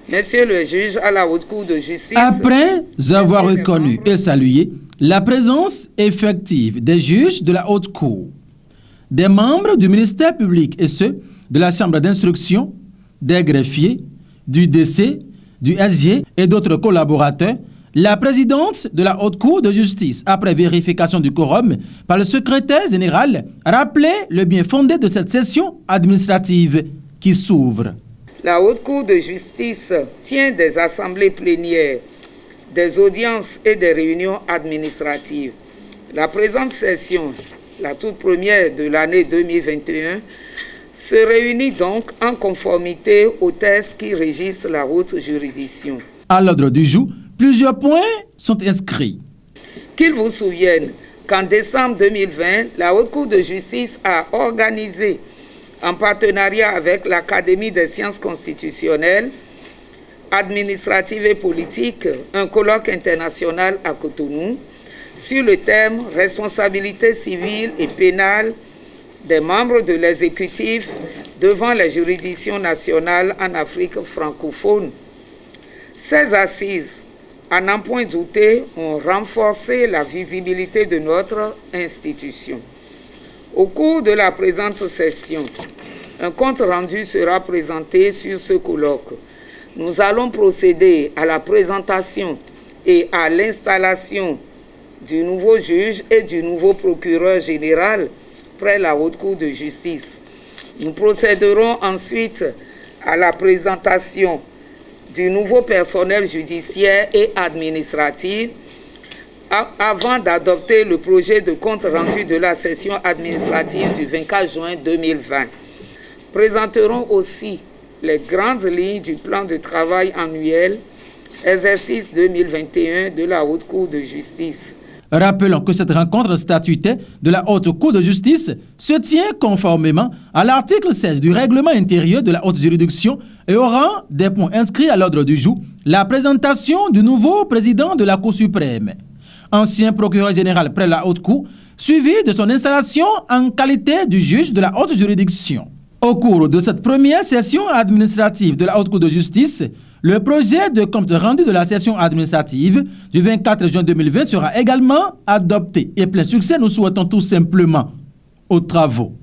Monsieur le juge à la Haute Cour de justice. Après avoir reconnu et salué la présence effective des juges de la Haute Cour, des membres du ministère public et ceux de la Chambre d'instruction, des greffiers, du DC, du SG et d'autres collaborateurs, la présidente de la Haute Cour de justice, après vérification du quorum par le secrétaire général, rappelait le bien fondé de cette session administrative qui s'ouvre. La Haute Cour de justice tient des assemblées plénières, des audiences et des réunions administratives. La présente session, la toute première de l'année 2021, se réunit donc en conformité aux textes qui régissent la haute juridiction. À l'ordre du jour, plusieurs points sont inscrits. Qu'il vous souvienne qu'en décembre 2020, la Haute Cour de justice a organisé, en partenariat avec l'Académie des sciences constitutionnelles, administratives et politiques, un colloque international à Cotonou sur le thème « Responsabilité civile et pénale des membres de l'exécutif devant les juridictions nationales en Afrique francophone ». Ces assises, à n'en point douter, ont renforcé la visibilité de notre institution. Au cours de la présente session, un compte rendu sera présenté sur ce colloque. Nous allons procéder à la présentation et à l'installation du nouveau juge et du nouveau procureur général près la Haute Cour de justice. Nous procéderons ensuite à la présentation du nouveau personnel judiciaire et administratif avant d'adopter le projet de compte rendu de la session administrative du 24 juin 2020. Présenterons aussi les grandes lignes du plan de travail annuel, exercice 2021 de la Haute Cour de justice. Rappelons que cette rencontre statutaire de la Haute Cour de justice se tient conformément à l'article 16 du règlement intérieur de la haute juridiction et au rang des points inscrits à l'ordre du jour, la présentation du nouveau président de la Cour suprême, ancien procureur général près la Haute Cour, suivi de son installation en qualité du juge de la haute juridiction. Au cours de cette première session administrative de la Haute Cour de justice, le projet de compte rendu de la session administrative du 24 juin 2020 sera également adopté. Et plein succès, nous souhaitons tout simplement aux travaux.